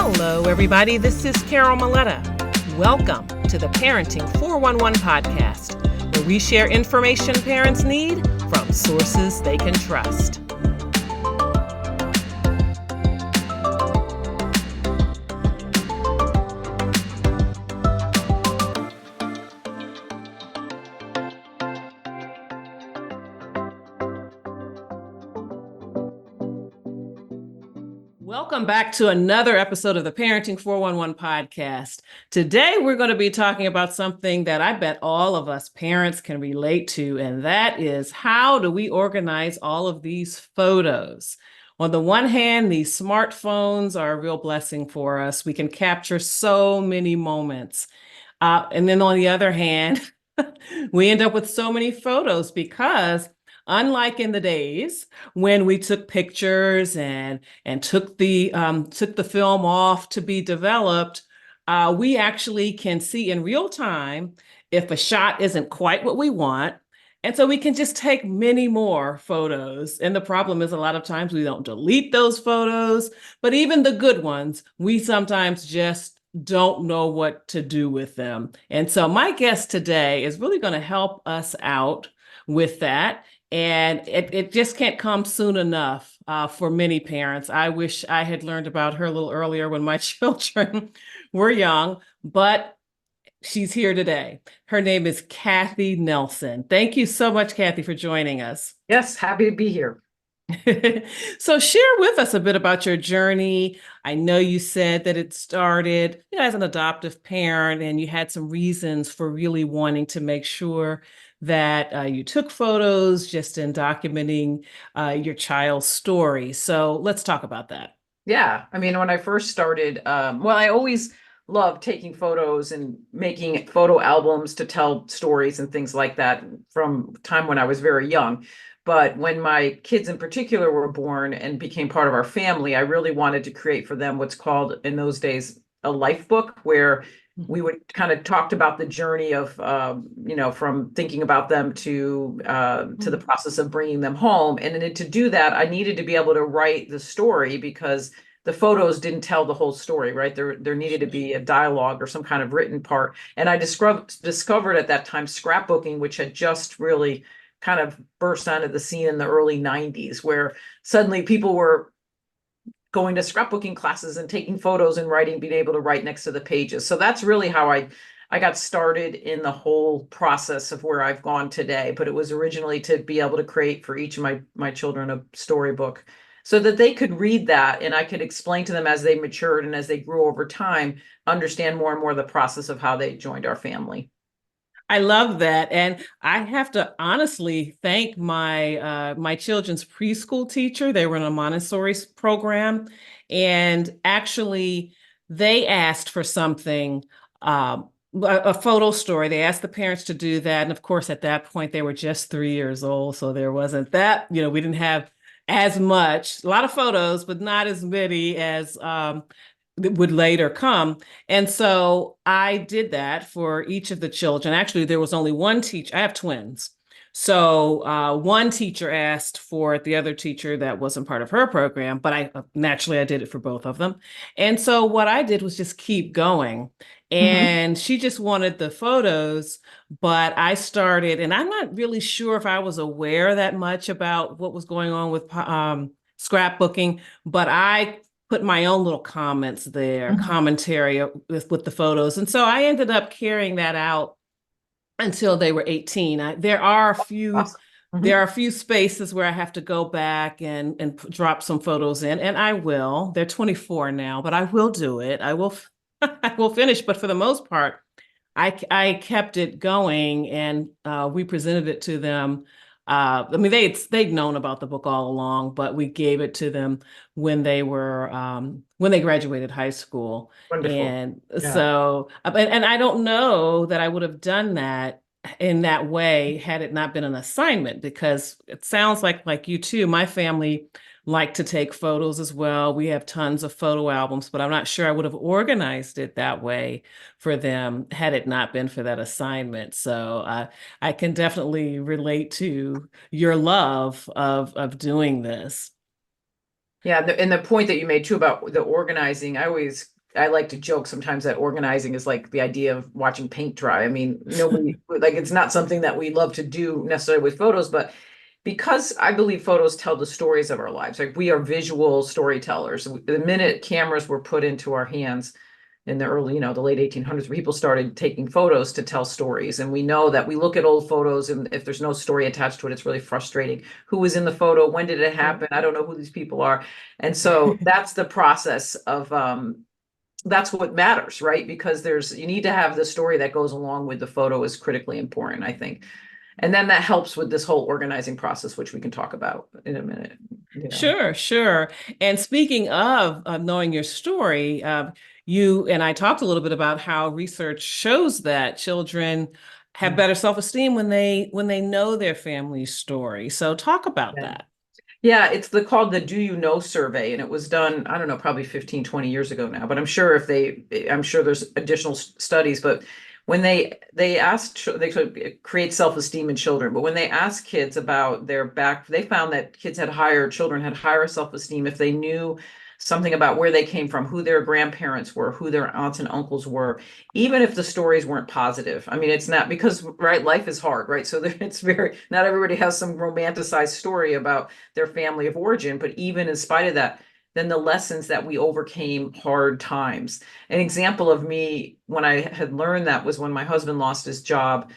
Hello, everybody. This is Carol Maletta. Welcome to the Parenting 411 podcast, where we share information parents need from sources they can trust. Welcome back to another episode of the Parenting 411 podcast. Today, we're going to be talking about something that I bet all of us parents can relate to, and that is how do we organize all of these photos? On the one hand, these smartphones are a real blessing for us. We can capture so many moments. And then on the other hand, we end up with so many photos because unlike in the days when we took pictures and took the film off to be developed, we actually can see in real time if a shot isn't quite what we want. And so we can just take many more photos. And the problem is a lot of times we don't delete those photos, but even the good ones, we sometimes just don't know what to do with them. And so my guest today is really going to help us out with that. And it just can't come soon enough for many parents. I wish I had learned about her a little earlier when my children were young, but she's here today. Her name is Cathi Nelson. Thank you so much, Cathi, for joining us. Yes, happy to be here. So share with us a bit about your journey. I know you said that it started as an adoptive parent and you had some reasons for really wanting to make sure that you took photos just in documenting your child's story. So let's talk about that. Yeah, I mean, when I first started, I always loved taking photos and making photo albums to tell stories and things like that from time when I was very young. But when my kids in particular were born and became part of our family, I really wanted to create for them what's called in those days a life book, where we would kind of talked about the journey of, from thinking about them to the process of bringing them home. And then to do that, I needed to be able to write the story because the photos didn't tell the whole story, right? There needed to be a dialogue or some kind of written part. And I discovered at that time scrapbooking, which had just really kind of burst onto the scene in the early 90s, where suddenly people were going to scrapbooking classes and taking photos and writing, being able to write next to the pages. So that's really how I got started in the whole process of where I've gone today. But it was originally to be able to create for each of my children a storybook so that they could read that and I could explain to them as they matured and as they grew over time, understand more and more the process of how they joined our family. I love that. And I have to honestly thank my children's preschool teacher. They were in a Montessori program. And actually, they asked for something, a photo story. They asked the parents to do that. And of course, at that point, they were just 3 years old. So there wasn't that, we didn't have as much, a lot of photos, but not as many as that would later come. And so I did that for each of the children. Actually, there was only one teacher. I have twins. So one teacher asked for it, the other teacher that wasn't part of her program, but I did it for both of them. And so what I did was just keep going. And she just wanted the photos, but I started, and I'm not really sure if I was aware that much about what was going on with scrapbooking, but I put my own little comments there, commentary with the photos. And so I ended up carrying that out until they were 18. There are a few spaces where I have to go back and drop some photos in, and I will. They're 24 now, but I will do it. I will I will finish. But for the most part, I kept it going, and we presented it to them. They'd known about the book all along, but we gave it to them when they graduated high school. Wonderful. And so, and I don't know that I would have done that in that way had it not been an assignment, because it sounds like you too. My family like to take photos as well. We have tons of photo albums, but I'm not sure I would have organized it that way for them had it not been for that assignment. So I can definitely relate to your love of doing this. Yeah, and the point that you made too about the organizing, I always I like to joke sometimes that organizing is like the idea of watching paint dry. I mean, nobody like it's not something that we love to do necessarily with photos, but because I believe photos tell the stories of our lives. Like we are visual storytellers. The minute cameras were put into our hands in the early, the late 1800s, people started taking photos to tell stories. And we know that we look at old photos and if there's no story attached to it, it's really frustrating. Who was in the photo? When did it happen? I don't know who these people are. And so that's the process of that's what matters, right? Because you need to have the story that goes along with the photo is critically important, I think. And then that helps with this whole organizing process, which we can talk about in a minute. Sure, sure. And speaking of knowing your story, you and I talked a little bit about how research shows that children have better self-esteem when they know their family's story. So talk about Yeah. that. Yeah, it's called the Do You Know survey, and it was done, I don't know, probably 15, 20 years ago now, but I'm sure there's additional studies, but when they asked, they could create self-esteem in children, but when they asked kids about they found that children had higher self-esteem if they knew something about where they came from, who their grandparents were, who their aunts and uncles were, even if the stories weren't positive. I mean, it's not because, right, life is hard, right? So it's not everybody has some romanticized story about their family of origin, but even in spite of that, then the lessons that we overcame hard times. An example of me when I had learned that was when my husband lost his job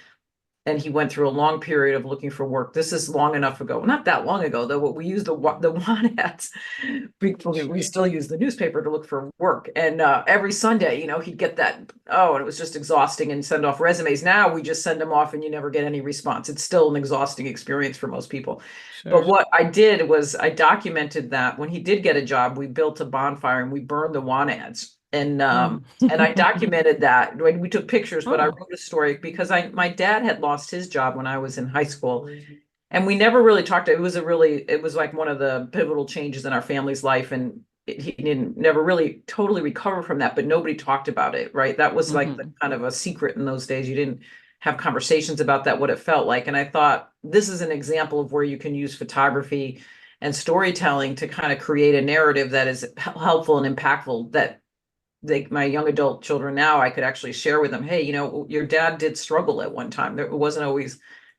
and he went through a long period of looking for work. This is long enough ago, not that long ago, though. We used the want ads. We still use the newspaper to look for work, and every Sunday, he'd get that. Oh, and it was just exhausting, and send off resumes. Now we just send them off, and you never get any response. It's still an exhausting experience for most people. Sure. But what I did was I documented that when he did get a job, we built a bonfire and we burned the want ads. Mm. And I documented that when we took pictures, but I Oh. wrote a story because my dad had lost his job when I was in high school. And we never really talked. It was like one of the pivotal changes in our family's life. And he didn't never really totally recover from that, but nobody talked about it, right? That was like the Mhm. kind of a secret in those days. You didn't have conversations about that, what it felt like. And I thought this is an example of where you can use photography and storytelling to kind of create a narrative that is helpful and impactful that my young adult children now, I could actually share with them, hey, your dad did struggle at one time. He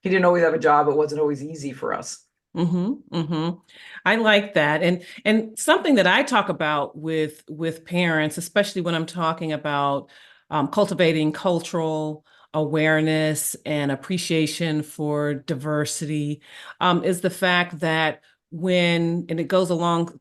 didn't always have a job. It wasn't always easy for us. I like that. And something that I talk about with parents, especially when I'm talking about cultivating cultural awareness and appreciation for diversity, is the fact that and it goes along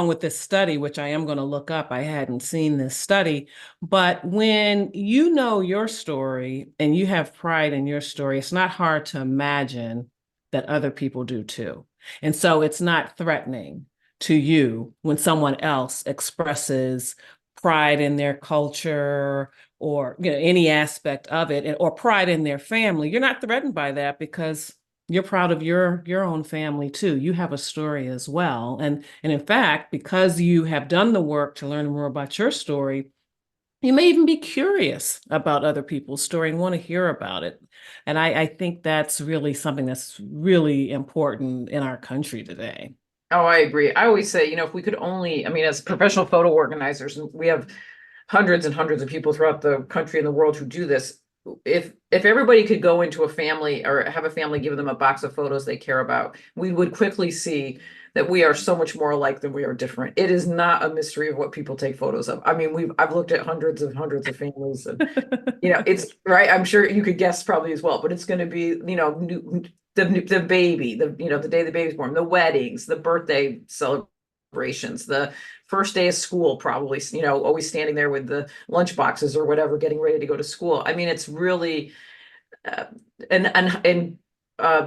with this study, which I am going to look up. I hadn't seen this study, but when you know your story and you have pride in your story, it's not hard to imagine that other people do too. And so it's not threatening to you when someone else expresses pride in their culture or any aspect of it, or pride in their family. You're not threatened by that because you're proud of your own family too. You have a story as well. And in fact, because you have done the work to learn more about your story, you may even be curious about other people's story and want to hear about it. And I think that's really something that's really important in our country today. Oh, I agree. I always say, if we could only, I mean, as professional photo organizers, and we have hundreds and hundreds of people throughout the country and the world who do this. If everybody could go into a family or have a family give them a box of photos they care about, we would quickly see that we are so much more alike than we are different. It is not a mystery of what people take photos of. I mean, I've looked at hundreds of families, and it's right. I'm sure you could guess probably as well, but it's going to be the baby, the day the baby's born, the weddings, the birthday celebrations, the first day of school, probably, always standing there with the lunch boxes or whatever, getting ready to go to school. I mean, it's really uh, and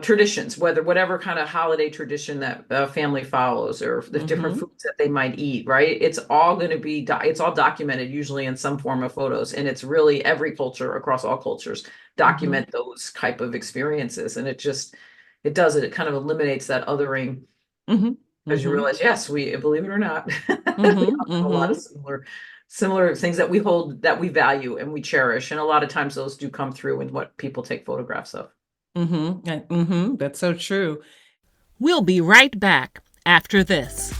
traditions, whatever kind of holiday tradition that family follows, or the different Hmm. foods that they might eat, right? It's all going to be it's all documented usually in some form of photos, and it's really every culture across all cultures Hmm. document those type of experiences, and it kind of eliminates that othering Hmm. because you Hmm. realize, yes, we believe it or not, we Hmm. all have a lot of Hmm. similar things that we hold, that we value and we cherish, and a lot of times those do come through in what people take photographs of. That's so true. We'll be right back after this.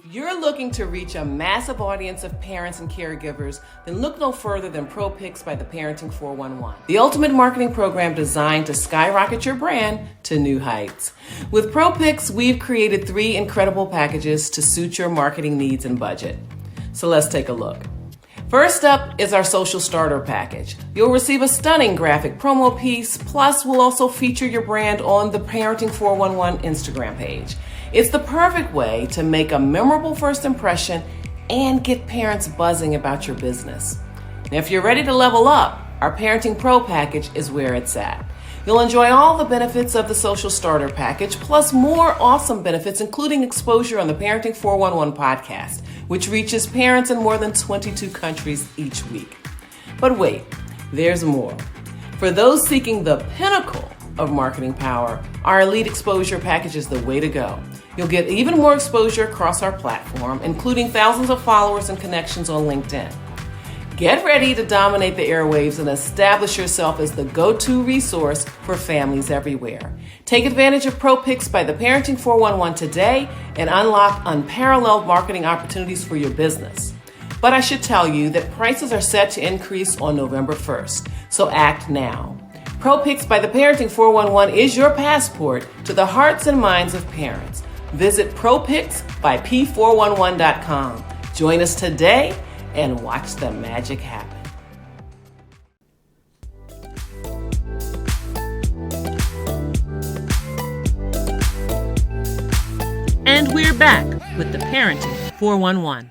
If you're looking to reach a massive audience of parents and caregivers, then look no further than ProPix by the Parenting 411, the ultimate marketing program designed to skyrocket your brand to new heights. With ProPix, we've created 3 incredible packages to suit your marketing needs and budget. So let's take a look. First up is our social starter package. You'll receive a stunning graphic promo piece, plus we'll also feature your brand on the Parenting 411 Instagram page. It's the perfect way to make a memorable first impression and get parents buzzing about your business. Now, if you're ready to level up, our Parenting Pro package is where it's at. You'll enjoy all the benefits of the social starter package, plus more awesome benefits, including exposure on the Parenting 411 podcast, which reaches parents in more than 22 countries each week. But wait, there's more. For those seeking the pinnacle of marketing power, our Elite Exposure package is the way to go. You'll get even more exposure across our platform, including thousands of followers and connections on LinkedIn. Get ready to dominate the airwaves and establish yourself as the go-to resource for families everywhere. Take advantage of ProPix by the Parenting 411 today and unlock unparalleled marketing opportunities for your business. But I should tell you that prices are set to increase on November 1st, so act now. ProPix by the Parenting 411 is your passport to the hearts and minds of parents. Visit ProPixbyP411.com. Join us today and watch the magic happen. And we're back with the Parenting 411.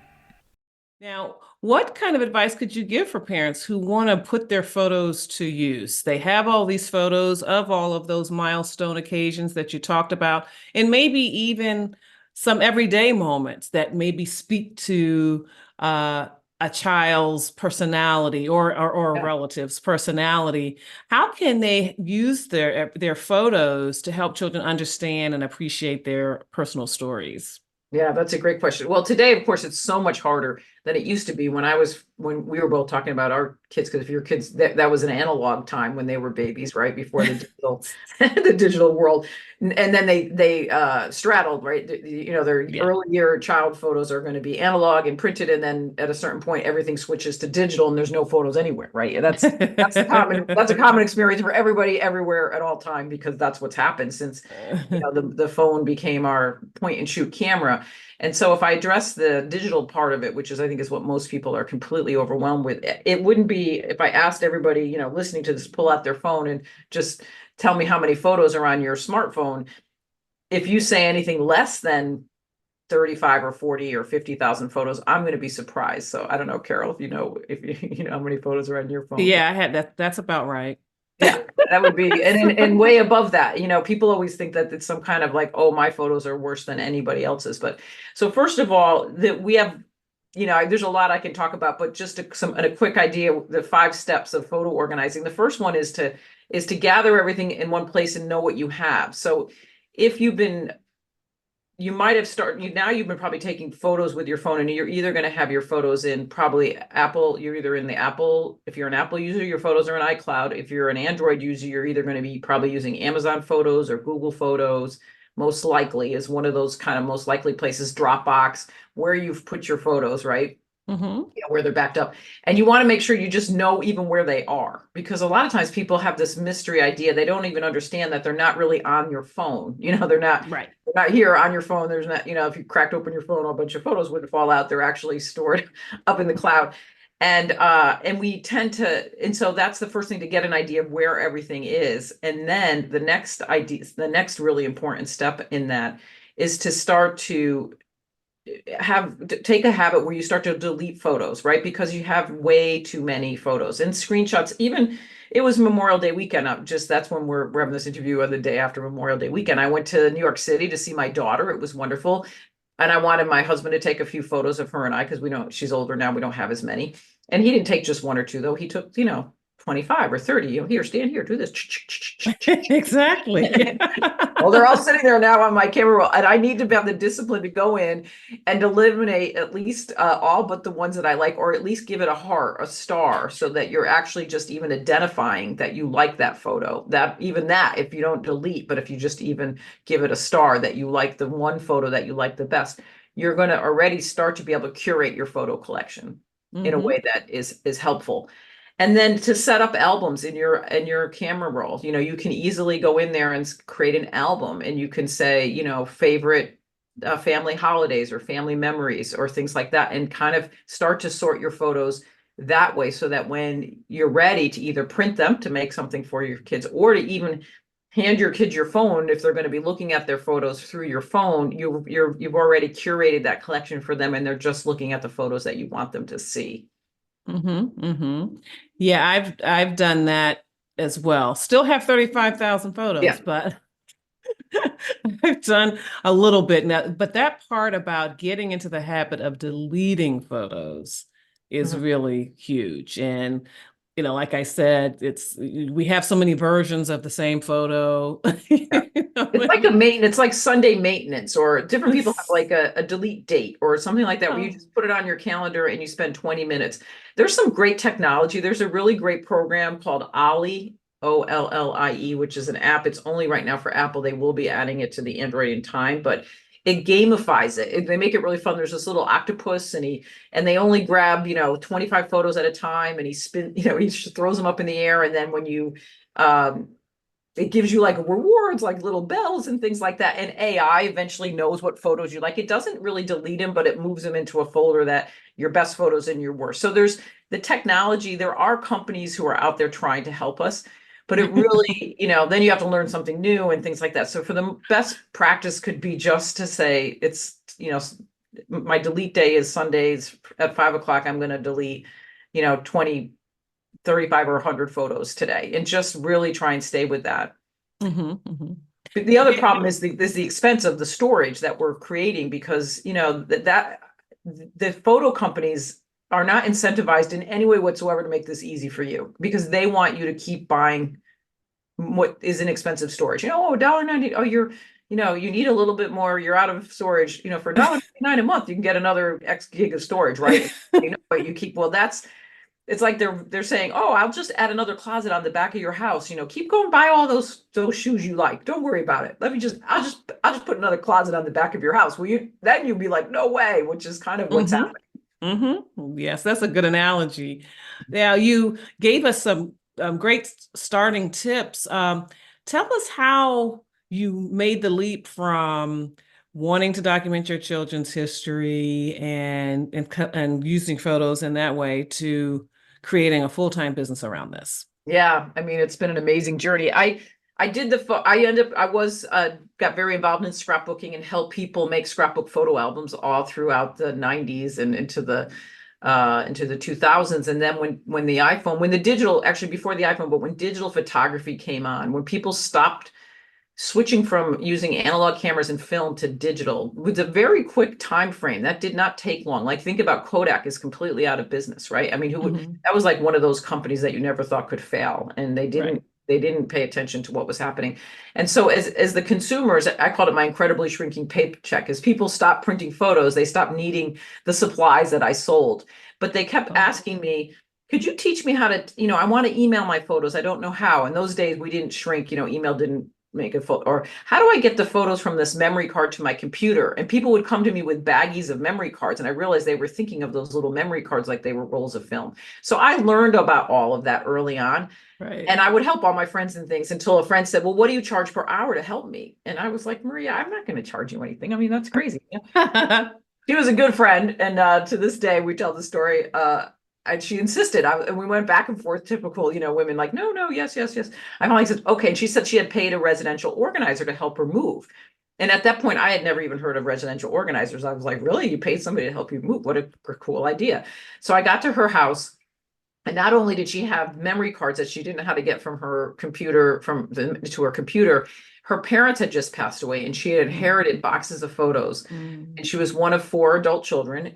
Now, what kind of advice could you give for parents who want to put their photos to use? They have all these photos of all of those milestone occasions that you talked about, and maybe even some everyday moments that maybe speak to a child's personality or a relative's personality. How can they use their photos to help children understand and appreciate their personal stories? Yeah, that's a great question. Well, today, of course, it's so much harder than it used to be when we were both talking about our kids, because if your kids, that was an analog time when they were babies, right? Before the digital, the digital world. And then they straddled, right? Their early year child photos are going to be analog and printed. And then at a certain point, everything switches to digital and there's no photos anywhere, right? That's a common experience for everybody everywhere at all time, because that's what's happened since, the phone became our point and shoot camera. And so if I address the digital part of it, which is, I think, is what most people are completely overwhelmed with, it wouldn't be if I asked everybody, listening to this, pull out their phone and just tell me how many photos are on your smartphone. If you say anything less than 35 or 40 or 50,000 photos, I'm going to be surprised. So I don't know, Carol, if you know how many photos are on your phone. Yeah, I had that. That's about right. Yeah, that would be, and way above that, people always think that it's some kind of like, oh, my photos are worse than anybody else's. But so first of all, that we have, there's a lot I can talk about, but just a quick idea, the 5 steps of photo organizing. The first one is to gather everything in one place and know what you have. So if you've been you've been probably taking photos with your phone, and you're either going to have your photos in probably Apple. You're either in the Apple, if you're an Apple user, your photos are in iCloud. If you're an Android user, you're either going to be probably using Amazon Photos or Google Photos. Most likely is one of those kind of most likely places, Dropbox, where you've put your photos, right? Mm-hmm. Where they're backed up. And you want to make sure you just know even where they are, because a lot of times people have this mystery idea. They don't even understand that they're not really on your phone. They're not right. They're not here on your phone. There's not, if you cracked open your phone, a bunch of photos wouldn't fall out. They're actually stored up in the cloud. And we tend to, and so that's the first thing, to get an idea of where everything is. And then the next really important step in that is to start to take a habit where you start to delete photos, right? Because you have way too many photos and screenshots. Even it was Memorial Day weekend. That's when we're having this interview on the day after Memorial Day weekend. I went to New York City to see my daughter. It was wonderful. And I wanted my husband to take a few photos of her and I, because she's older now. We don't have as many. And he didn't take just 1 or 2 though. He took, 25 or 30, here, stand here, do this. Exactly. Well, they're all sitting there now on my camera roll, and I need to have the discipline to go in and eliminate at least all but the ones that I like, or at least give it a heart, a star, so that you're actually just even identifying that you like that photo. That if you don't delete, but if you just even give it a star, that you like the one photo that you like the best. you're going to already start to be able to curate your photo collection in a way that is helpful. And then to set up albums in your camera roll, you can easily go in there and create an album, and you can say, favorite family holidays or family memories or things like that, and kind of start to sort your photos that way, so that when you're ready to either print them to make something for your kids, or to even hand your kids your phone, if they're going to be looking at their photos through your phone, you've already curated that collection for them, and they're just looking at the photos that you want them to see. Yeah, I've done that as well. Still have 35,000 Yeah. photos, but I've done a little bit now. But that part about getting into the habit of deleting photos is Mhm. really huge. And like I said, we have so many versions of the same photo. Yeah. It's like a maintenance, it's like Sunday maintenance, or different people have like a delete date or something like that, where you Oh. just put it on your calendar and you spend 20 minutes. There's some great technology. There's a really great program called Ollie, Ollie, which is an app. It's only right now for Apple. They will be adding it to the Android in time, but it gamifies it. They make it really fun. There's this little octopus, and they only grab, 25 photos at a time, and he throws them up in the air, and then when you um it gives you like rewards, like little bells and things like that. And AI eventually knows what photos you like. It doesn't really delete them, but it moves them into a folder that your best photos and your worst. So there's the technology. There are companies who are out there trying to help us, but it really, then you have to learn something new and things like that. So for the best practice could be just to say my delete day is Sundays at 5 o'clock. I'm going to delete, 20, 35 or 100 photos today, and just really try and stay with that. But the other problem is the expense of the storage that we're creating, because that the photo companies are not incentivized in any way whatsoever to make this easy for you, because they want you to keep buying what is inexpensive storage. Oh, $1.90. Oh, you need a little bit more. You're out of storage. For $1.99 a month, you can get another X gig of storage, right? But you keep, well, it's like they're saying, oh, I'll just add another closet on the back of your house. Keep going, buy all those shoes you like. Don't worry about it. I'll just put another closet on the back of your house. Then you'll be like, no way, which is kind of what's happening. Yes, that's a good analogy. Now, you gave us some great starting tips. Tell us how you made the leap from wanting to document your children's history and using photos in that way to creating a full-time business around this. Yeah, I mean, it's been an amazing journey. I did I was got very involved in scrapbooking and helped people make scrapbook photo albums all throughout the 90s and into the 2000s. And then when the digital, actually before the iPhone, but when digital photography came on, when people stopped switching from using analog cameras and film to digital with a very quick time frame. That did not take long. Like, think about Kodak is completely out of business, right? I mean, that was like one of those companies that you never thought could fail, and Right. they didn't pay attention to what was happening. And so as the consumers, I called it my incredibly shrinking paycheck. As people stopped printing photos, they stopped needing the supplies that I sold, but they kept Oh. asking me, could you teach me how to, I want to email my photos. I don't know how. In those days, we didn't shrink, email didn't make a photo, or how do I get the photos from this memory card to my computer? And people would come to me with baggies of memory cards, and I realized they were thinking of those little memory cards like they were rolls of film. So I learned about all of that early on, Right. and I would help all my friends and things, until a friend said, well, what do you charge per hour to help me? And I was like, Maria, I'm not going to charge you anything. I mean, that's crazy. She was a good friend, and to this day we tell the story. And she insisted, and we went back and forth, typical, women, like, no, no, yes, yes, yes. I finally said, okay. And she said she had paid a residential organizer to help her move. And at that point, I had never even heard of residential organizers. I was like, really? You paid somebody to help you move? What a cool idea. So I got to her house, and not only did she have memory cards that she didn't know how to get from her computer, to her computer, her parents had just passed away, and she had inherited boxes of photos. And she was one of four adult children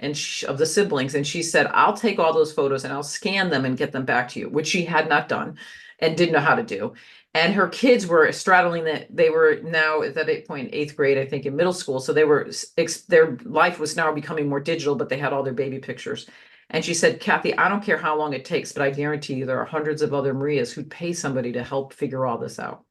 of the siblings. And she said, I'll take all those photos and I'll scan them and get them back to you, which she had not done and didn't know how to do. And her kids were straddling that. They were now at that point, eighth grade, I think, in middle school. So their life was now becoming more digital, but they had all their baby pictures. And she said, Cathi, I don't care how long it takes, but I guarantee you there are hundreds of other Marias who'd pay somebody to help figure all this out.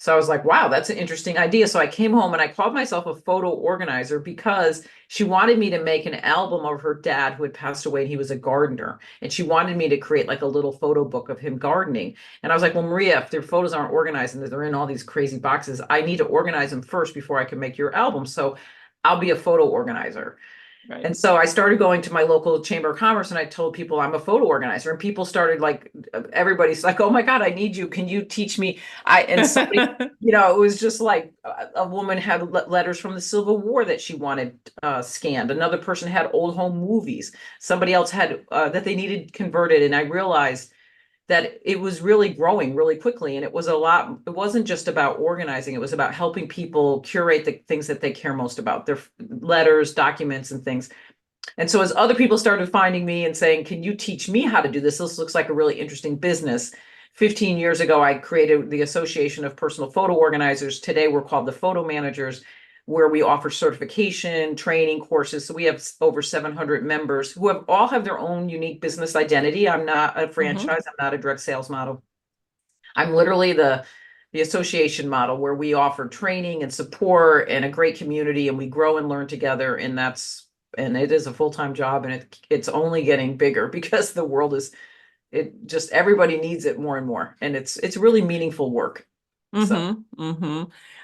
So I was like, wow, that's an interesting idea. So I came home and I called myself a photo organizer because she wanted me to make an album of her dad who had passed away and he was a gardener. And she wanted me to create like a little photo book of him gardening. And I was like, well, Maria, if their photos aren't organized and they're in all these crazy boxes, I need to organize them first before I can make your album. So I'll be a photo organizer. Right. And so I started going to my local chamber of commerce and I told people I'm a photo organizer. And people started like, everybody's like, oh my God, I need you. Can you teach me? And somebody, it was just like a woman had letters from the Civil War that she wanted scanned. Another person had old home movies. Somebody else had that they needed converted. And I realized that it was really growing really quickly. And it was it wasn't just about organizing, it was about helping people curate the things that they care most about, their letters, documents, and things. And so as other people started finding me and saying, can you teach me how to do this? This looks like a really interesting business. 15 years ago, I created the Association of Personal Photo Organizers. Today, we're called the Photo Managers, where we offer certification, training courses. So we have over 700 members who all have their own unique business identity. I'm not a Hmm. franchise. I'm not a direct sales model. I'm literally the association model where we offer training and support and a great community and we grow and learn together. And it is a full-time job and it's only getting bigger because the world is, it just, everybody needs it more and more. And it's really meaningful work. So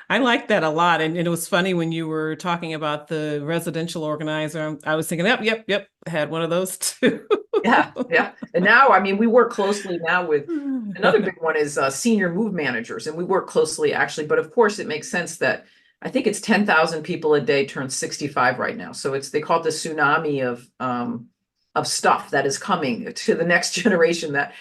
I like that a lot. And it was funny when you were talking about the residential organizer. I was thinking, yep, I had one of those too. yeah, yeah. And now, I mean, we work closely now with another big one is senior move managers. And we work closely actually, but of course it makes sense that I think it's 10,000 people a day turn 65 right now. So they call it the tsunami of stuff that is coming to the next generation, that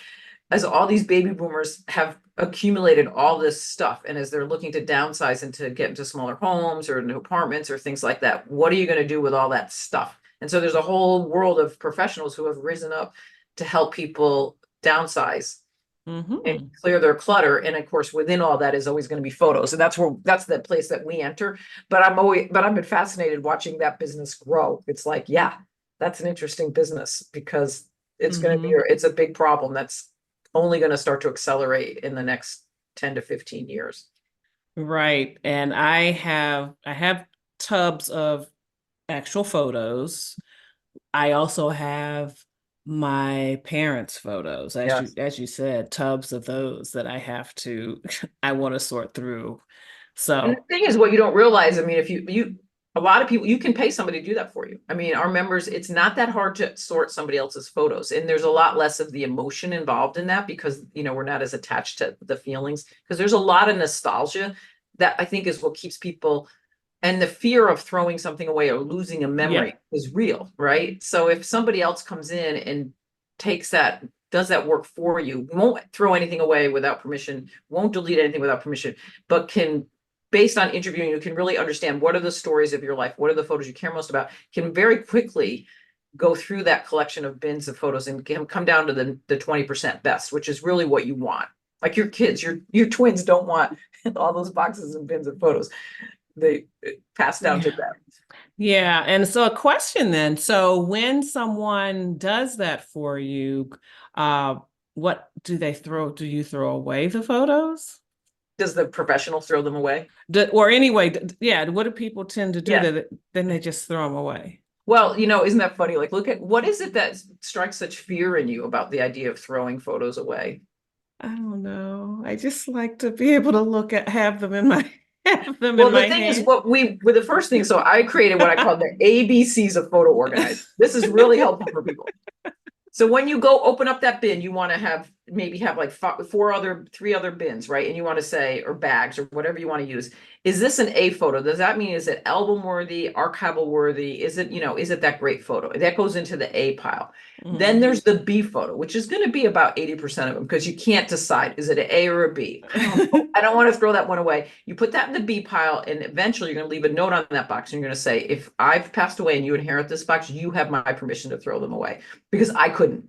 as all these baby boomers have accumulated all this stuff and as they're looking to downsize and to get into smaller homes or new apartments or things like that, what are you going to do with all that stuff? And so there's a whole world of professionals who have risen up to help people downsize and Hmm. clear their clutter. And of course, within all that is always going to be photos. And that's the place that we enter. But I've been fascinated watching that business grow. It's like, yeah, that's an interesting business because it's a big problem that's only going to start to accelerate in the next 10 to 15 years. Right. And I have tubs of actual photos. I also have my parents' photos, Yes. as you said, tubs of those that I have to I want to sort through. And the So, thing is, what you don't realize, I mean, if a lot of people, you can pay somebody to do that for you. I mean, our members, it's not that hard to sort somebody else's photos. And there's a lot less of the emotion involved in that because, we're not as attached to the feelings because there's a lot of nostalgia that I think is what keeps people, and the fear of throwing something away or losing a yeah. memory is real, right? So if somebody else comes in and does that work for you, won't throw anything away without permission, won't delete anything without permission, but can, based on interviewing you, can really understand what are the stories of your life, what are the photos you care most about, can very quickly go through that collection of bins of photos and come down to the 20% best, which is really what you want. Like your kids, your twins don't want all those boxes and bins of photos. They pass down to Yeah. them. Yeah. And so a question then. So when someone does that for you, uh, what do they throw? Do you throw away the photos? Does the professional throw them away? Or anyway, yeah, what do people tend to do Yeah. that then they just throw them away? Well, isn't that funny? Like, look at what is it that strikes such fear in you about the idea of throwing photos away? I don't know. I just like to be able to have them in my have them in Well, the my thing is, hand. what we were the first thing. So I created what I call the ABCs of photo organizing. This is really helpful for people. So when you go open up that bin, you want to maybe have like three other bins, right? And you want to say, or bags or whatever you want to use. Is this an A photo? Does that mean, is it album worthy, archival worthy? Is it that great photo? That goes into the A pile. Then Mhm. there's the B photo, which is going to be about 80% of them because you can't decide, is it an A or a B? I don't know. I don't want to throw that one away. You put that in the B pile and eventually you're going to leave a note on that box and you're going to say, if I've passed away and you inherit this box, you have my permission to throw them away because I couldn't,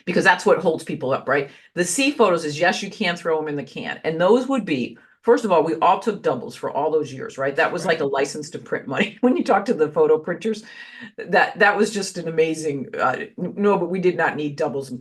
because that's what holds people up, right? The C photos is, yes, you can throw them in the can. And those would be, first of all, we all took doubles for all those years, right? That was like Right. a license to print money. When you talk to the photo printers, that was just an amazing, no, but we did not need doubles and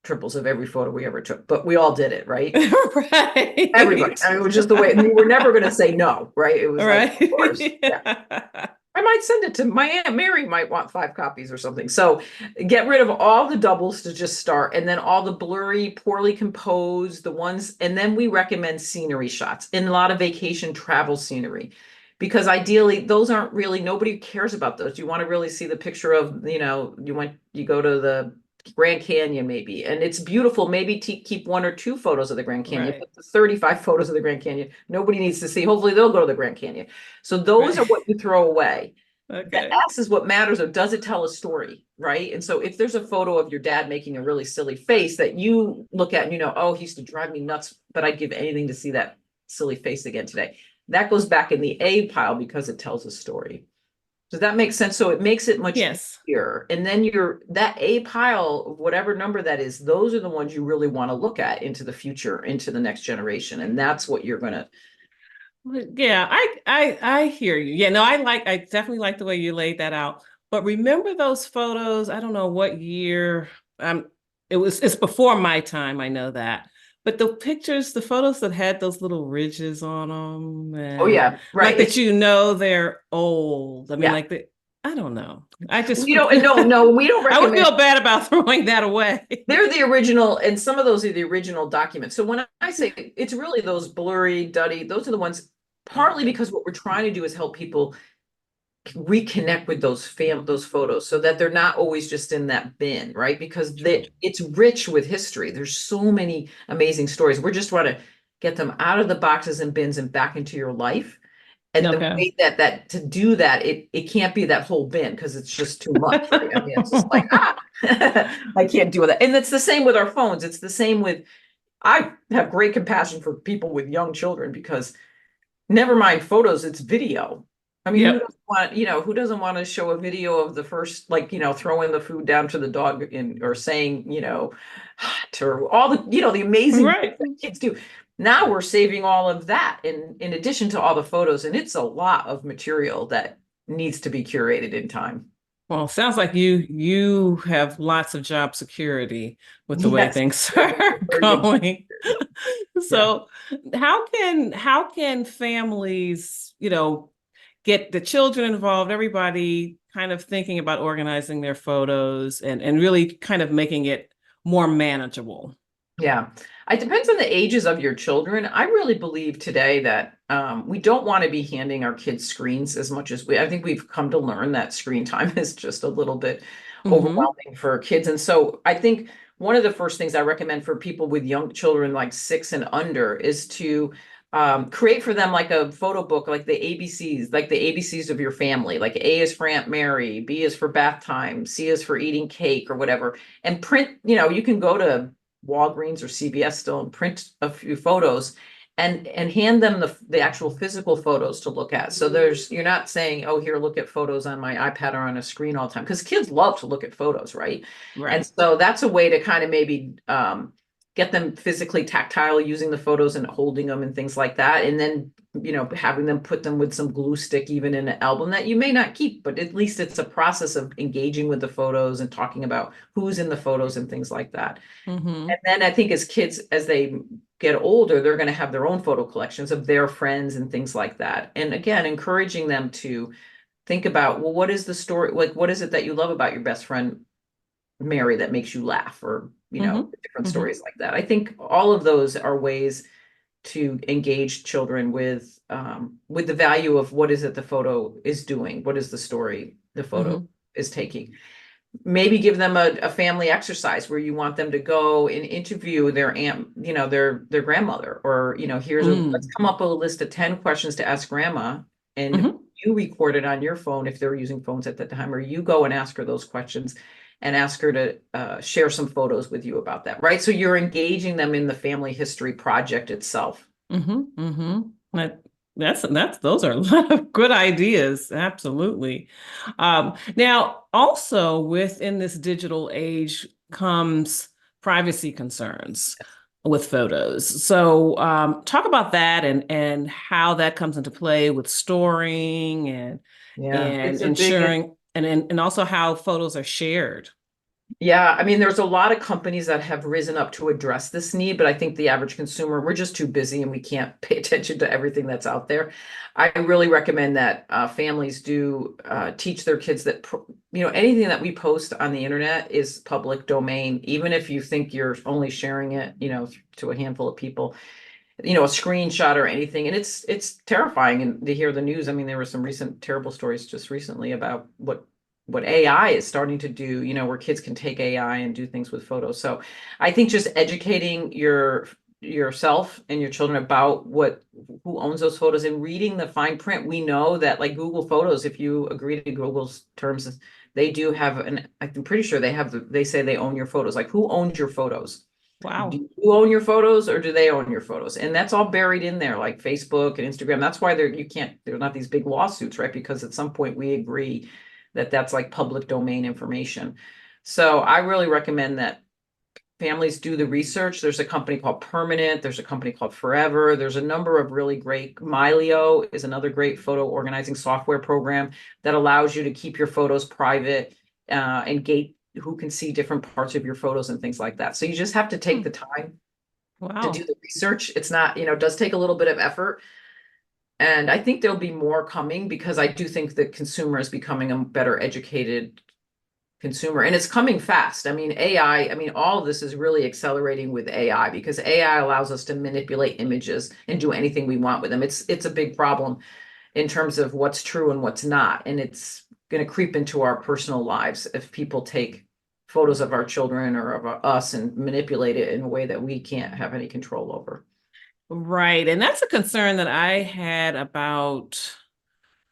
triples of every photo we ever took, but we all did it, right? Everybody. Right. I mean, it was just the way, and we were never going to say no, right? It was like, Right. of course, yeah. I might send it to my Aunt Mary, might want 5 copies or something. So get rid of all the doubles to just start, and then all the blurry, poorly composed, the ones, and then we recommend scenery shots and a lot of vacation travel scenery. Because ideally, those aren't really, nobody cares about those. You want to really see the picture of, you go to the Grand Canyon maybe, and it's beautiful. Maybe keep 1 or 2 photos of the Grand Canyon, Right. but the 35 photos of the Grand Canyon, nobody needs to see. Hopefully they'll go to the Grand Canyon. So those Right. are what you throw away. The Okay. S is what matters, or does it tell a story, right? And so if there's a photo of your dad making a really silly face that you look at and oh, he used to drive me nuts, but I'd give anything to see that silly face again today. That goes back in the A pile because it tells a story. Does that make sense? So it makes it much Yes. easier. And then that A pile, whatever number that is, those are the ones you really want to look at into the future, into the next generation. And that's what you're going to. Yeah, I hear you. Yeah, no, I definitely like the way you laid that out. But remember those photos? I don't know what year. It's before my time, I know that. But the pictures, the photos that had those little ridges on them Oh, and yeah, like right. that, they're old. I mean, Yeah. like I don't know. I just We don't, no, we don't I would recommend. feel bad about throwing that away. They're the original, and some of those are the original documents. So when I say it's really those blurry, duddy, those are the ones, partly Okay. because what we're trying to do is help people reconnect with those photos so that they're not always just in that bin, right? Because True. it's rich with history. There's so many amazing stories. We're just trying to get them out of the boxes and bins and back into your life. And the Okay. way that to do that, it can't be that whole bin because it's just too much, right? I mean, it's just like, I can't do that. And it's the same with our phones. It's the same with, I have great compassion for people with young children because never mind photos, it's video. I mean, Yep. who doesn't want to show a video of the first, like, throwing the food down to the dog or saying, hot, or all the, the amazing things Right. that kids do. Now we're saving all of that in addition to all the photos, and it's a lot of material that needs to be curated in time. Well, sounds like you have lots of job security with the way Yes, things very are very good. going. Yeah. So, how can families, get the children involved, everybody kind of thinking about organizing their photos and really kind of making it more manageable? Yeah, it depends on the ages of your children. I really believe today that we don't want to be handing our kids screens as much as I think we've come to learn that screen time is just a little bit Mm-hmm. overwhelming for kids. And so I think one of the first things I recommend for people with young children, like 6 and under, is to create for them like a photo book, like the ABCs of your family. Like A is for Aunt Mary, B is for bath time, C is for eating cake or whatever. And print, you can go to Walgreens or CVS still and print a few photos and hand them the actual physical photos to look at. So you're not saying, oh, here, look at photos on my iPad or on a screen all the time, because kids love to look at photos, right? And Right. so that's a way to kind of maybe get them physically tactile using the photos and holding them and things like that. And then, having them put them with some glue stick, even in an album that you may not keep, but at least it's a process of engaging with the photos and talking about who's in the photos and things like that. Mm-hmm. And then I think as kids, as they get older, they're going to have their own photo collections of their friends and things like that. And again, encouraging them to think about, well, what is the story? Like, what is it that you love about your best friend, Mary, that makes you laugh, or, Mm-hmm. different Mm-hmm. stories like that. I think all of those are ways to engage children with the value of what is it the photo is doing? What is the story the photo Mm-hmm. is taking? Maybe give them a family exercise where you want them to go and interview their aunt, their grandmother, or, let's Mm. come up with a list of 10 questions to ask grandma, and Mm-hmm. you record it on your phone if they're using phones at the time, or you go and ask her those questions and ask her to share some photos with you about that, right? So you're engaging them in the family history project itself. Mm-hmm. Mm-hmm. That's those are a lot of good ideas. Absolutely. Now, also within this digital age comes privacy concerns with photos. So, talk about that and how that comes into play with storing and Yeah, and it's a big ensuring and also how photos are shared. Yeah, I mean, there's a lot of companies that have risen up to address this need, but I think the average consumer, we're just too busy and we can't pay attention to everything that's out there. I really recommend that families do teach their kids that, anything that we post on the internet is public domain, even if you think you're only sharing it, to a handful of people, a screenshot or anything. And it's terrifying and to hear the news. I mean, there were some recent terrible stories just recently about what AI is starting to do, where kids can take AI and do things with photos. So I think just educating yourself and your children about who owns those photos and reading the fine print. We know that like Google Photos, if you agree to Google's terms, they do have I'm pretty sure they say they own your photos. Like who owns your photos? Do Wow. you own your photos or do they own your photos? And that's all buried in there, like Facebook and Instagram. That's why there's not these big lawsuits, right? Because at some point we agree that that's like public domain information. So I really recommend that families do the research. There's a company called Permanent. There's a company called Forever. There's a number of really great. Mylio is another great photo organizing software program that allows you to keep your photos private and gate who can see different parts of your photos and things like that. So you just have to take Hmm. the time to do Wow. the research. It's not, it does take a little bit of effort. And I think there'll be more coming because I do think the consumer is becoming a better educated consumer and it's coming fast. I mean, AI, I mean, all of this is really accelerating with AI because AI allows us to manipulate images and do anything we want with them. It's a big problem in terms of what's true and what's not. And it's going to creep into our personal lives if people take photos of our children or of us and manipulate it in a way that we can't have any control over. Right. And that's a concern that I had about,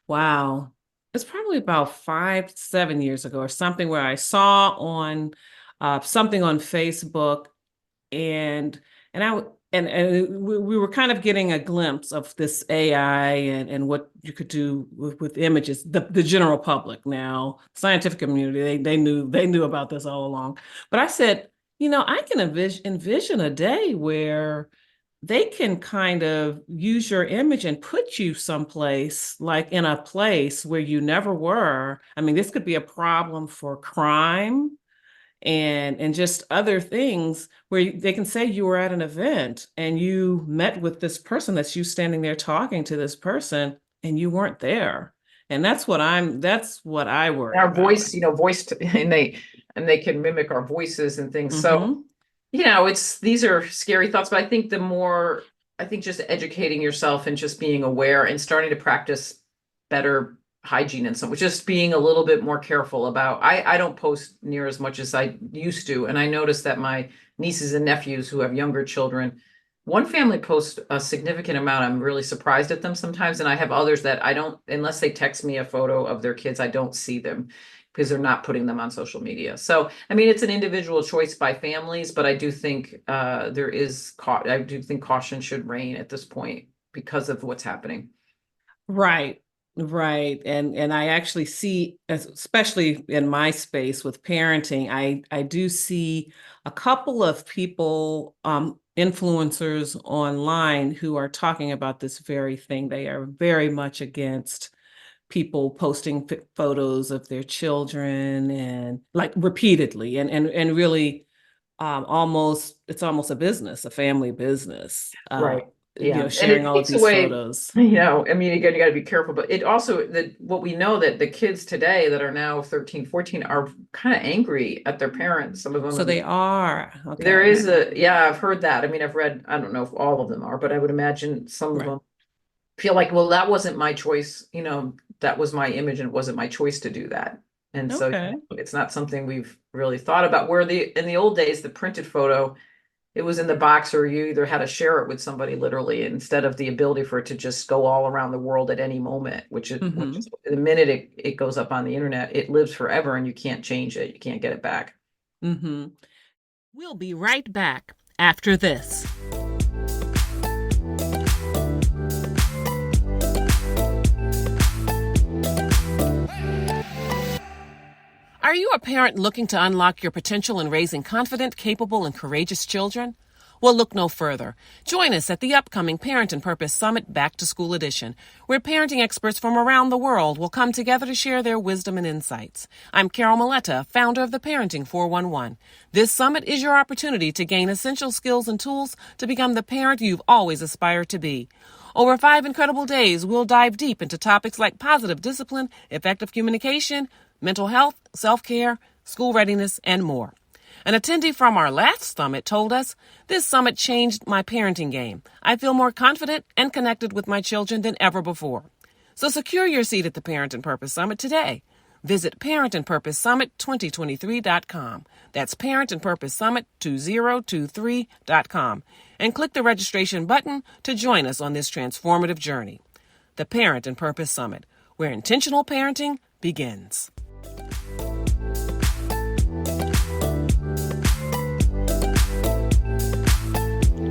wow, it's probably about 5, 7 years ago or something where I saw on something on Facebook and we were kind of getting a glimpse of this AI and what you could do with images. The general public now, scientific community, they knew about this all along. But I said, I can envision a day where they can kind of use your image and put you someplace like in a place where you never were. I mean, this could be a problem for crime and just other things where they can say you were at an event and you met with this person, that's you standing there talking to this person and you weren't there. And that's what I worry Our about. voice, and they can mimic our voices and things. So Mm-hmm. it's these are scary thoughts, but I think just educating yourself and just being aware and starting to practice better hygiene and so just being a little bit more careful about I don't post near as much as I used to. And I noticed that my nieces and nephews who have younger children, one family posts a significant amount. I'm really surprised at them sometimes. And I have others that I don't, unless they text me a photo of their kids, I don't see them because they're not putting them on social media. So, I mean, it's an individual choice by families, but I do think I do think caution should reign at this point because of what's happening. Right, right. And I actually see, especially in my space with parenting, I do see a couple of people, influencers online who are talking about this very thing. They are very much against people posting photos of their children and like repeatedly and really almost it's almost a business, a family business. Right. Yeah. And Sharing it all of takes these away, photos. I mean, again, you got to be careful, but it also that what we know that the kids today that are now 13, 14 are kind of angry at their parents, some of them. So they are. There Okay. is I've heard that. I mean, I've read, I don't know if all of them are, but I would imagine some of Right. them feel like, well, that wasn't my choice. That was my image and it wasn't my choice to do that. And so Okay. it's not something we've really thought about. Where in the old days, the printed photo, it was in the box or you either had to share it with somebody literally instead of the ability for it to just go all around the world at any moment, which Hmm. is the minute it goes up on the internet, it lives forever and you can't change it. You can't get it back. Hmm. We'll be right back after this. Are you a parent looking to unlock your potential in raising confident, capable, and courageous children? Well, look no further. Join us at the upcoming Parent and Purpose Summit Back to School Edition, where parenting experts from around the world will come together to share their wisdom and insights. I'm Carol Maletta, founder of the Parenting 411. This summit is your opportunity to gain essential skills and tools to become the parent you've always aspired to be. Over 5 incredible days, we'll dive deep into topics like positive discipline, effective communication, mental health, self-care, school readiness, and more. An attendee from our last summit told us, "This summit changed my parenting game. I feel more confident and connected with my children than ever before." So secure your seat at the Parent and Purpose Summit today. Visit parentandpurposesummit2023.com. That's parentandpurposesummit2023.com. And click the registration button to join us on this transformative journey. The Parent and Purpose Summit, where intentional parenting begins.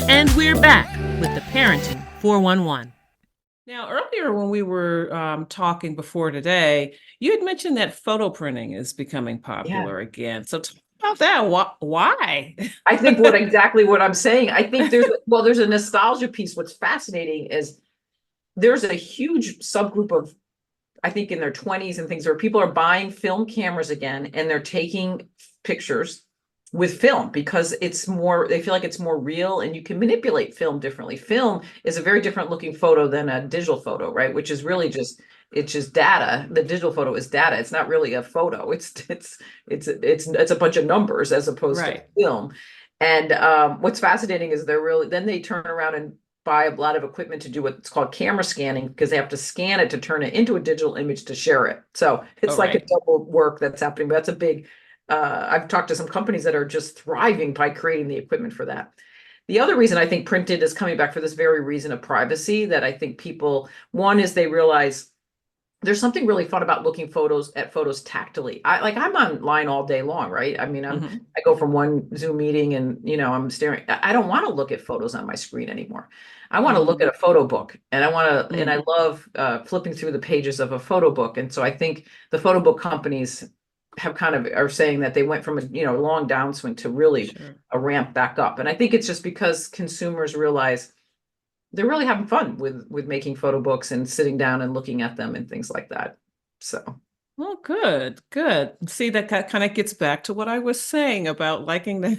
And we're back with the Parenting 411. Now, earlier when we were talking before today, you had mentioned that photo printing is becoming popular again. So talk about that. Why? I think exactly what I'm saying. I think there's a nostalgia piece. What's fascinating is there's a huge subgroup of, I think in their 20s and things, where people are buying film cameras again and they're taking pictures with film because they feel like it's more real and you can manipulate film differently. Film is a very different looking photo than a digital photo, right? Which is really it's just data. The digital photo is data. It's not really a photo. It's a bunch of numbers as opposed to film. And what's fascinating is then they turn around and buy a lot of equipment to do what's called camera scanning, because they have to scan it to turn it into a digital image to share it. So it's like a double work that's happening. But that's a big, I've talked to some companies that are just thriving by creating the equipment for that. The other reason I think printed is coming back for this very reason of privacy, that I think one is they realize there's something really fun about looking at photos tactily. I'm online all day long, right? I mean, I go from one Zoom meeting and, I'm staring. I don't want to look at photos on my screen anymore. I want to look at a photo book, and and I love flipping through the pages of a photo book. And so I think the photo book companies are saying that they went from a long downswing to really a ramp back up. And I think it's just because consumers realize they're really having fun with making photo books and sitting down and looking at them and things like that. So. Well, good. See, that kind of gets back to what I was saying about liking to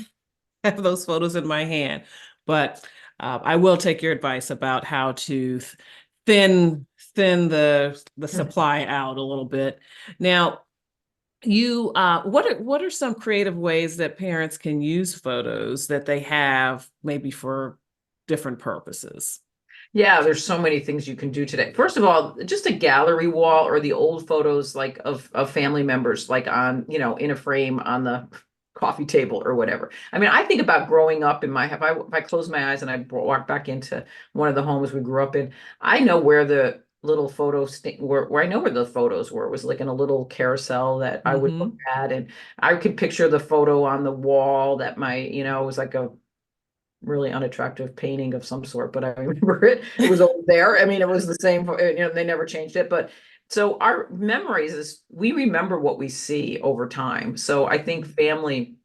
have those photos in my hand. But I will take your advice about how to thin the supply out a little bit. Now, what are some creative ways that parents can use photos that they have maybe for different purposes? Yeah, there's so many things you can do today. First of all, just a gallery wall or the old photos like of family members, like on, in a frame on the coffee table or whatever. I mean, I think about growing up if I close my eyes and I walk back into one of the homes we grew up in, I know where the little photos where I know where the photos were. It was like in a little carousel that I would look at, and I could picture the photo on the wall that it was like a really unattractive painting of some sort, but I remember it was over there. I mean, it was the same, they never changed it. But so our memories is we remember what we see over time. So I think family,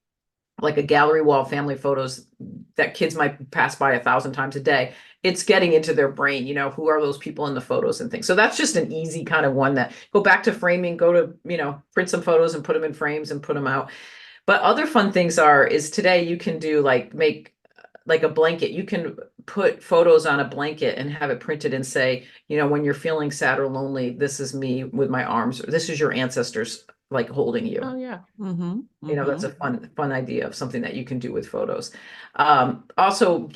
like a gallery wall, family photos that kids might pass by 1,000 times a day, it's getting into their brain, who are those people in the photos and things. So that's just an easy kind of one that go back to framing, go to, print some photos and put them in frames and put them out. But other fun things is today you can do make like a blanket. You can put photos on a blanket and have it printed and say, when you're feeling sad or lonely, this is me with my arms, or this is your ancestors like holding you. Oh yeah. That's a fun idea of something that you can do with photos. Also,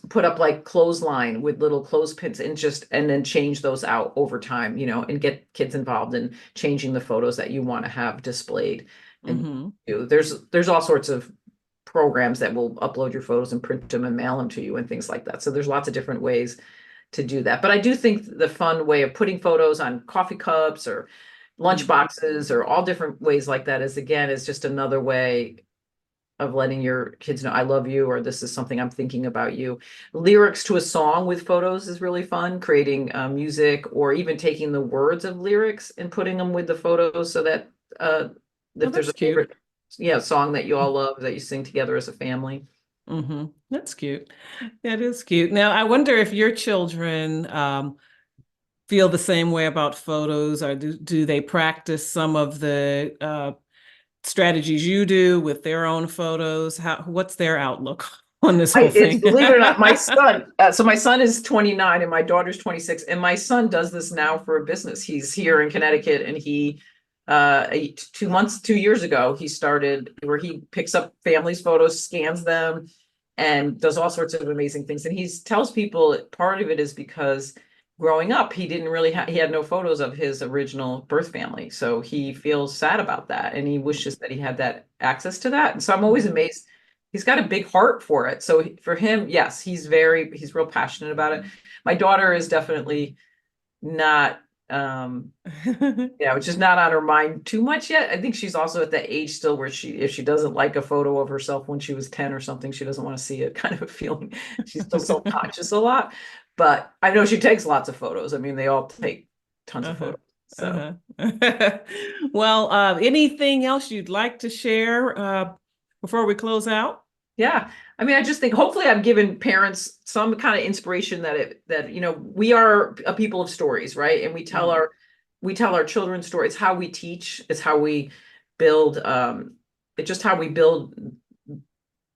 put up like clothesline with little clothespins and then change those out over time, and get kids involved in changing the photos that you want to have displayed. And there's all sorts of programs that will upload your photos and print them and mail them to you and things like that. So there's lots of different ways to do that. But I do think the fun way of putting photos on coffee cups or lunch boxes or all different ways like that is just another way of letting your kids know I love you, or this is something I'm thinking about you. Lyrics to a song with photos is really fun, creating music, or even taking the words of lyrics and putting them with the photos so that if there's a favorite song that you all love that you sing together as a family. That's cute. That is cute. Now, I wonder if your children feel the same way about photos, or do they practice some of the strategies you do with their own photos? What's their outlook on this whole It's thing? believe it or not, my son. So my son is 29 and my daughter's 26, and my son does this now for a business. He's here in Connecticut, and he 2 years ago, he started where he picks up families' photos, scans them, and does all sorts of amazing things. And he tells people part of it is because growing up, he didn't really he had no photos of his original birth family. So he feels sad about that. And he wishes that he had that access to that. And so I'm always amazed. He's got a big heart for it. So for him, yes, he's real passionate about it. My daughter is definitely not, it's just not on her mind too much yet. I think she's also at that age still where if she doesn't like a photo of herself when she was 10 or something, she doesn't want to see it, kind of a feeling. She's still self-conscious a lot, but I know she takes lots of photos. I mean, they all take tons of photos. So, well, anything else you'd like to share before we close out? yeah. I mean, I just think hopefully I've given parents some kind of inspiration that we are a people of stories, right? And we tell our children stories. It's how we teach, it's how we build it's just how we build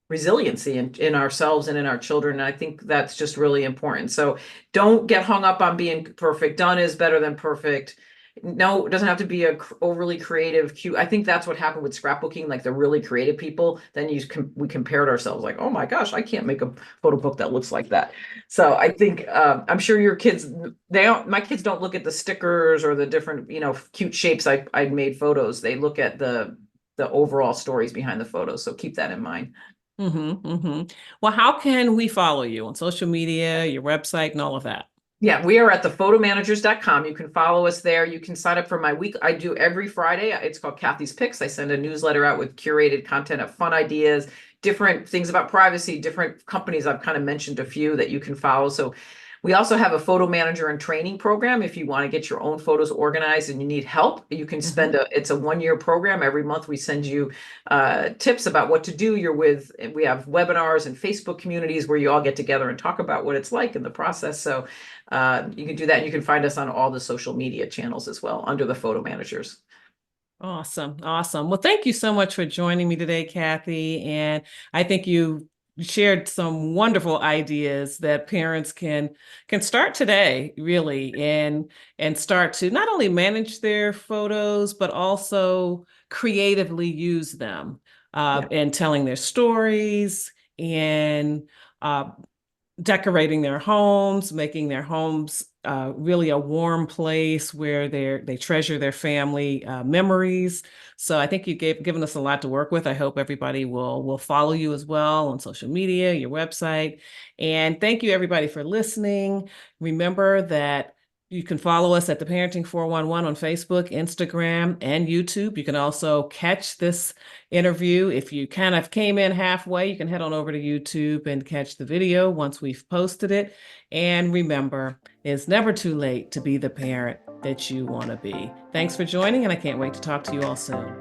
resiliency in ourselves and in our children. And I think that's just really important. So don't get hung up on being perfect. Done is better than perfect. No, it doesn't have to be a overly creative, cute. I think that's what happened with scrapbooking, like the really creative people. Then we compared ourselves like, oh my gosh, I can't make a photo book that looks like that. So I think I'm sure your kids, my kids don't look at the stickers or the different, cute shapes I made photos. They look at the overall stories behind the photos. So keep that in mind. Well, how can we follow you on social media, your website, and all of that? Yeah, we are at thephotomanagers.com. You can follow us there. You can sign up for my week. I do every Friday. It's called Cathy's Picks. I send a newsletter out with curated content of fun ideas, different things about privacy, different companies. I've kind of mentioned a few that you can follow. So we also have a photo manager and training program. If you want to get your own photos organized and you need help, you can it's a 1-year program. Every month we send you tips about what to do. We have webinars and Facebook communities where you all get together and talk about what it's like in the process. So you can do that. And you can find us on all the social media channels as well under the photo managers. Awesome. Well, thank you so much for joining me today, Cathi. And I think you shared some wonderful ideas that parents can start today, really, and start to not only manage their photos, but also creatively use them in telling their stories and decorating their homes, making their homes really a warm place where they treasure their family memories. So I think you've given us a lot to work with. I hope everybody will follow you as well on social media, your website. And thank you everybody for listening. Remember that you can follow us at the Parenting 411 on Facebook, Instagram, and YouTube. You can also catch this interview. If you kind of came in halfway, you can head on over to YouTube and catch the video once we've posted it. And remember, it's never too late to be the parent that you want to be. Thanks for joining, and I can't wait to talk to you all soon.